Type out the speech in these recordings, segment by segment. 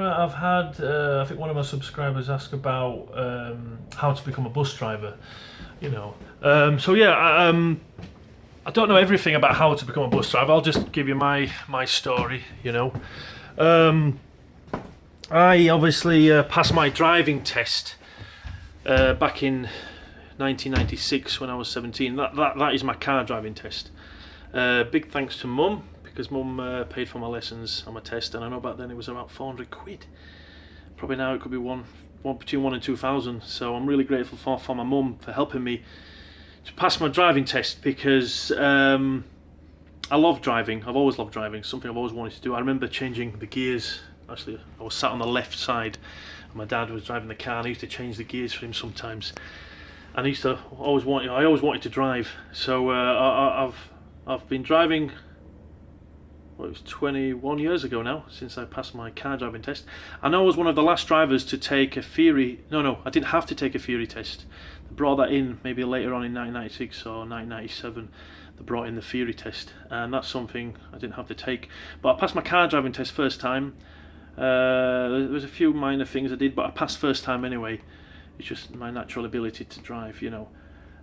I've had, I think one of my subscribers asked about how to become a bus driver. You know, so yeah, I don't know everything about how to become a bus driver. I'll just give you my story. Um, I obviously passed my driving test back in 1996 when I was 17. That is my car driving test. Big thanks to Mum, because Mum paid for my lessons and my test, and I know back then it was about 400 quid. Probably now it could be between 1 and 2,000. So I'm really grateful for my mum for helping me to pass my driving test, because I love driving. I've always loved driving. Something I've always wanted to do. I remember changing the gears. Actually, I was sat on the left side, and my dad was driving the car, and I used to change the gears for him sometimes. And I always wanted to drive. So I've been driving. Well, it was 21 years ago now since I passed my car driving test. I know I was one of the last drivers to take a theory. No, I didn't have to take a theory test. They brought that in maybe later on in 1996 or 1997. They brought in the theory test, and that's something I didn't have to take. But I passed my car driving test first time. There was a few minor things I did, but I passed first time anyway. It's just my natural ability to drive,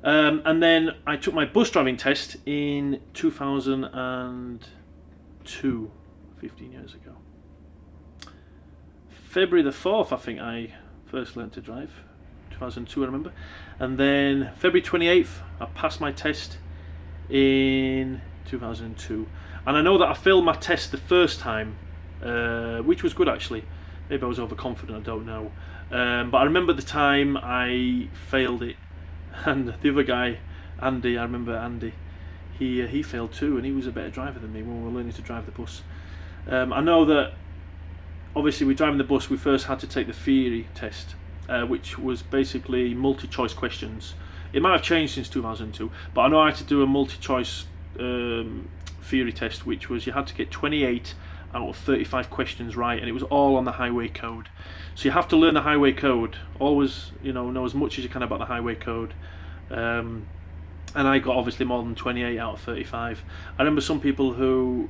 And then I took my bus driving test in 2002, 15 years ago. February the 4th, I think I first learned to drive. 2002, I remember. And then February 28th, I passed my test in 2002. And I know that I failed my test the first time, which was good actually. Maybe I was overconfident, I don't know. But I remember the time I failed it, and the other guy, Andy, I remember Andy, he failed too, and he was a better driver than me when we were learning to drive the bus. I know that obviously we're driving the bus, we first had to take the theory test, which was basically multi-choice questions. It might have changed since 2002, but I know I had to do a multi-choice theory test, which was you had to get 28 out of 35 questions right, and it was all on the highway code. So you have to learn the highway code. Always, know as much as you can about the highway code. And I got obviously more than 28 out of 35. I remember some people who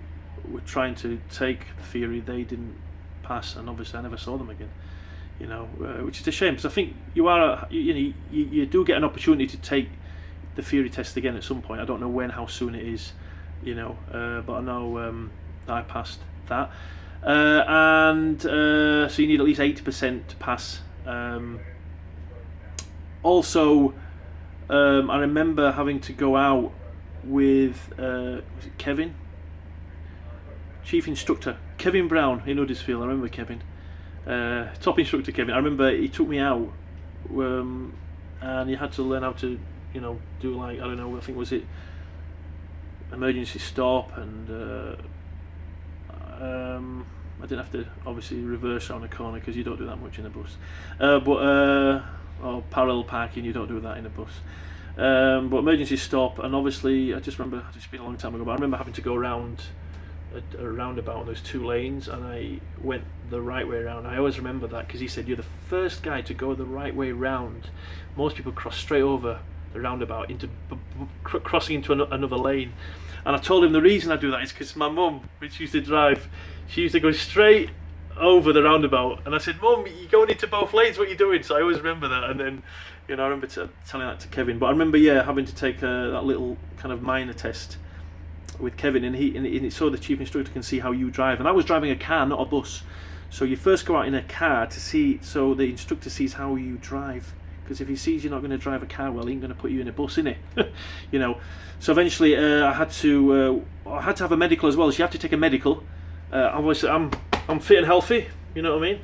were trying to take the theory, they didn't pass, and obviously I never saw them again. Which is a shame, because I think you do get an opportunity to take the theory test again at some point. I don't know when, how soon it is, but I know that I passed that. So you need at least 80% to pass. Also, I remember having to go out with was it Kevin? Chief instructor Kevin Brown in Huddersfield. I remember Kevin, top instructor Kevin. I remember he took me out, and you had to learn how to, do like, I don't know, I think was it emergency stop, and I didn't have to obviously reverse around a corner, because you don't do that much in a bus. Or parallel parking, you don't do that in a bus. But emergency stop, and obviously I just remember, it's been a long time ago, but I remember having to go around a roundabout, and there's two lanes, and I went the right way around. I always remember that, because he said you're the first guy to go the right way round. Most people cross straight over the roundabout into crossing into another lane. And I told him the reason I do that is because my mum, which used to drive, she used to go straight over the roundabout, and I said, "Mum, you're going into both lanes, what are you doing?" So I always remember that. And then I remember telling that to Kevin. But I remember having to take that little kind of minor test with Kevin, and so the chief instructor can see how you drive. And I was driving a car, not a bus. So you first go out in a car to see, so the instructor sees how you drive. Because if he sees you're not going to drive a car well, he ain't going to put you in a bus, innit? So eventually I had to have a medical as well. So you have to take a medical. Obviously I'm fit and healthy, you know what I mean?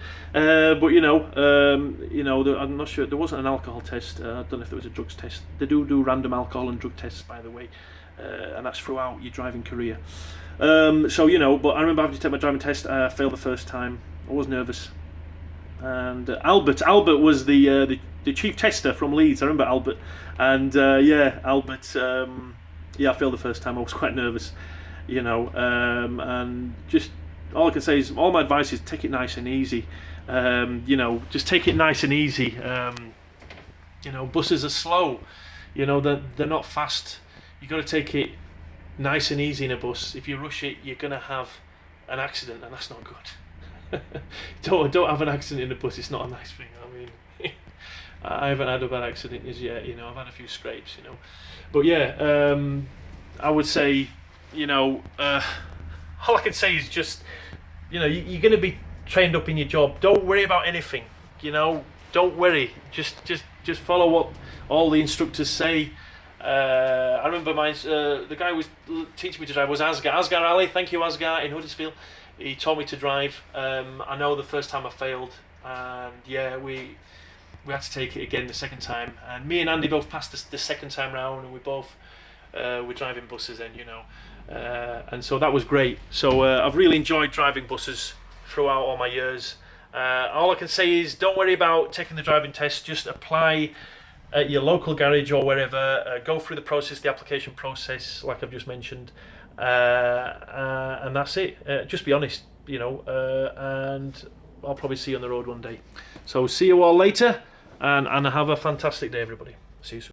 I'm not sure, there wasn't an alcohol test. I don't know if there was a drugs test. They do random alcohol and drug tests, by the way, and that's throughout your driving career. But I remember having to take my driving test. I failed the first time. I was nervous. And Albert was the chief tester from Leeds. I remember Albert, and Albert. I failed the first time. I was quite nervous, and just all I can say is all my advice is take it nice and easy. Just take it nice and easy. Buses are slow. They're not fast. You got to take it nice and easy in a bus. If you rush it, you're gonna have an accident, and that's not good. Don't have an accident in the bus. It's not a nice thing. I mean, I haven't had a bad accident as yet. You know, I've had a few scrapes. You know, but yeah, I would say, you know, all I can say is just, you know, you're going to be trained up in your job. Don't worry about anything. You know, don't worry. Just follow what all the instructors say. I remember the guy who was teaching me to drive was Asgar Ali. Thank you, Asgar, in Huddersfield. He taught me to drive. I know the first time I failed, and yeah, we had to take it again the second time. And me and Andy both passed the second time round, and we both were driving buses then, you know. And so that was great. So I've really enjoyed driving buses throughout all my years. All I can say is don't worry about taking the driving test. Just apply at your local garage or wherever. Go through the process, the application process, like I've just mentioned. And that's it. Just be honest, you know, and I'll probably see you on the road one day. So see you all later, and have a fantastic day, everybody. See you soon.